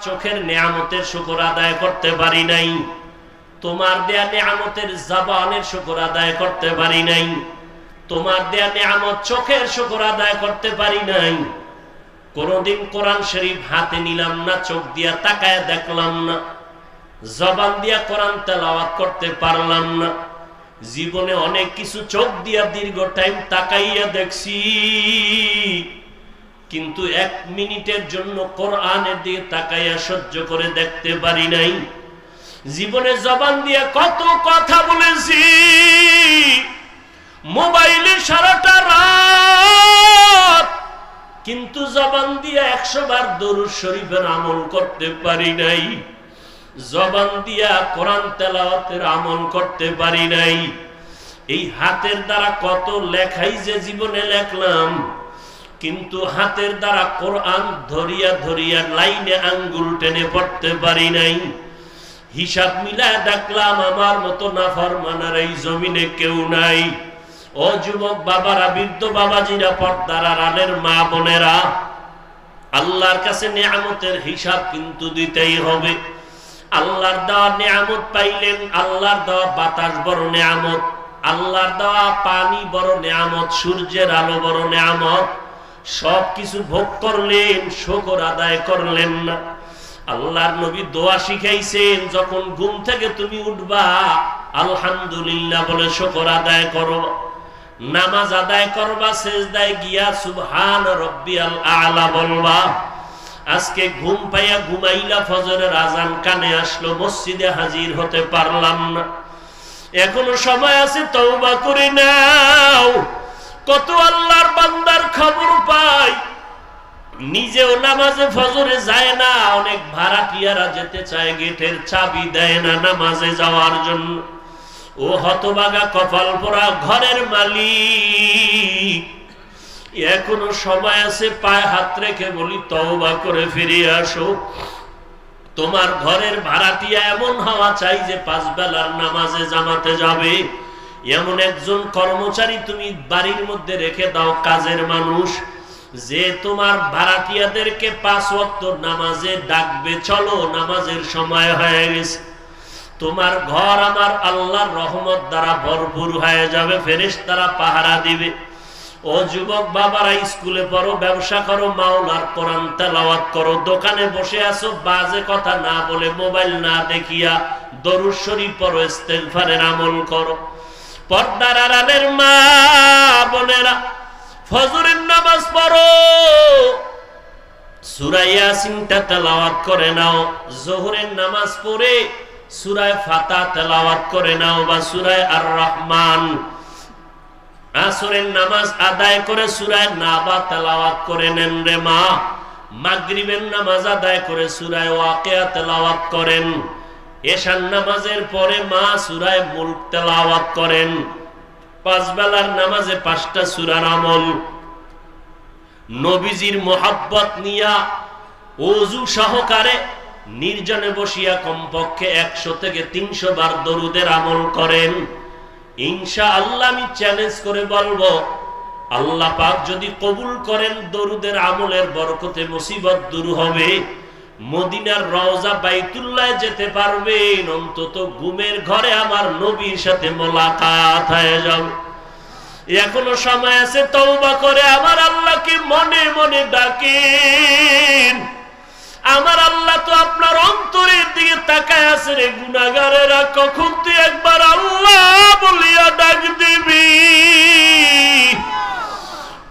চোখের নেয়ামতের শুকর আদায় করতে পারি নাই, তোমার দেয়া নেয়ামতের জবানের শুকর আদায় করতে পারি নাই, তোমার দেয়া নেয়ামত চোখের শুকর আদায় করতে পারি নাই। কোনদিন কোরআন শরীফ হাতে নিলাম না, চোখ দিয়া তাকায় দেখলাম না, জবান দিয়া কোরআন তেলাওয়াত করতে পারলাম না। জীবনে অনেক কিছু চোখ দিয়া দীর্ঘ টাইম তাকাইয়া দেখছি, কিন্তু 1 মিনিটের জন্য কোরআনের দিকে তাকাইয়া সহ্য করে দেখতে পারি নাই। জীবনে জবান দিয়ে কত কথা বলেছি, মোবাইলে সারাটা রাত, কিন্তু জবান দিয়ে 100 বার দরুদ শরীফের আমল করতে পারি নাই। জবান দিয়া কোরআন তেলাওয়াতের আমল করতে পারি নাই। এই হাতের দ্বারা কত লেখাই যে জীবনে লেখলাম, কিন্তু হাতের দ্বারা কোরআন ধরিয়া ধরিয়া লাইনে আঙ্গুল টেনে পড়তে পারি নাই। হিসাব মিলায় দেখলাম আমার মতো নাফরমানের এই জমিনে কেউ নাই। ও যুবক বাবারা, বৃদ্ধ বাবাজিরা, পর্দার আড়ালের মা বোনেরা, আল্লাহর কাছে নেয়ামতের হিসাব কিন্তু দিতেই হবে। আল্লাহর দেওয়া নেয়ামত পাইলেন, আল্লাহর দেওয়া বাতাস বড় নেয়ামত, আল্লাহর দেওয়া পানি বড় নেয়ামত, সূর্যের আলো বড় নেয়ামত। সবকিছু ভোগ করলেন, শুকর আদায় করলেন না। আল্লাহর নবী দোয়া শিখাইছেন, যখন ঘুম থেকে তুমি উঠবা আলহামদুলিল্লাহ বলে শুকর আদায় করো। নামাজ আদায় করবা, সেজদায় গিয়া সুবহান রাব্বিয়াল আ'লা বলবা। আজকে ঘুম পাইয়া ঘুমাইলা, ফজরের আজান কানে আসলো, মসজিদে হাজির হতে পারলাম না। এখনো সময় আছে, তওবা করে নাও। কত আল্লাহর বান্দার খবর পাই, নিজেও নামাজে ফজরে যায় না, অনেক ভাড়াটিয়ারা যেতে চায়, গেটের চাবি দেয় না নামাজে যাওয়ার জন্য। ও হতভাগা কপাল পোড়া ঘরের মালিক, এখনো সময় আছে, পায়ে হাত রেখে বলি তওবা করে ফিরে আসো। তোমার ঘরের ভাড়াটিয়া এমন হওয়া চাই যে 5 বেলার নামাজে জামাতে যাবে। এমন একজন কর্মচারী তুমি বাড়ির মধ্যে রেখে দাও, কাজের মানুষ, যে তোমার ভাড়াটিয়াদেরকে 5 ওয়াক্ত নামাজে ডাকবে, চলো নামাজের সময় হয়ে গেছে। তোমার ঘর আমার আল্লাহর রহমত দ্বারা ভরপুর হয়ে যাবে, ফেরেশতারা পাহারা দিবে। ও যুবক বাবারা, স্কুলে পড়ো, ব্যবসা করো, মাওলার কোরআন তেলাওয়াত করো, দোকানে বসে আছো, বাজে কথা না বলে, মোবাইল না দেখিয়া দরুদ শরীফ পড়ো, ইস্তেগফারের আমল করো। পর্দার আড়ালের মা বোনেরা, ফজরের নামাজ পড়ো, সূরা ইয়াসিনটা তেলাওয়াত করে নাও। যোহরের নামাজ পড়ে সূরা ফাতিহা তেলাওয়াত করে নাও বা সূরা আর রহমান। আসরের নামাজ আদায় করে সূরা নাবা তেলাওয়াত করে নেন রে মা। মাগরিবের নামাজ আদায় করে সূরা ওয়াকিয়া তেলাওয়াত করেন। এশার নামাজের পরে মা সূরা মুলক তেলাওয়াত করেন। 5 বেলার নামাজে 5টা সূরার আমল। নবীজির মোহাব্বত নিয়া ওযু সহকারে নির্জনে বসিয়া কমপক্ষে 100 থেকে 300 বার দরুদের আমল করেন। ইনশাআল্লাহ আমি চ্যালেঞ্জ করে বলবো, আল্লাহ পাক যদি কবুল করেন, দরুদের আমলের বরকতে মুসিবত দূর হবে। মদিনার রওজা বাইতুল্লাহ যেতে পারবেন, অন্তত ঘুমের ঘরে আমার নবীর সাথে মোলাকাত হয়ে যাবে। এখনো সময় আছে, তওবা করে আমার আল্লাহকে মনে মনে ডাকেন। আমার আল্লাহ তো আপনার অন্তরের দিকে তাকায় আছে রে গুনাহগারেরা, কখন তুই একবার আল্লাহ বলিয়া ডাক দিবি,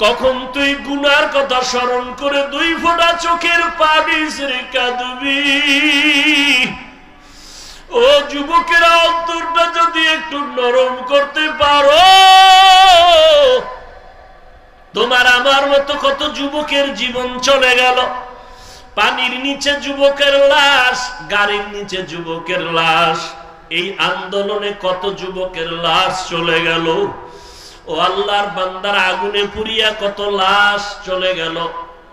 কখন তুই গুনার কথা স্মরণ করে 2 ফোঁটা চোখের পানি ছেড়ে কাঁদবি। ও যুবকেরা, অন্তরটা যদি একটু নরম করতে পারো, তোমার আমার মতো কত যুবকের জীবন চলে গেল। পানির নিচে যুবকের লাশ, গাড়ির নিচে যুবকের লাশ, এই আন্দোলনে কত যুবকের লাশ চলে গেল। ও আল্লাহর বান্দারা, আগুনে পুড়িয়া কত লাশ চলে গেল,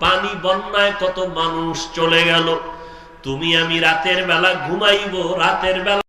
পানি বন্যায় কত মানুষ চলে গেল। তুমি আমি রাতের বেলা ঘুমাইবো, রাতের বেলা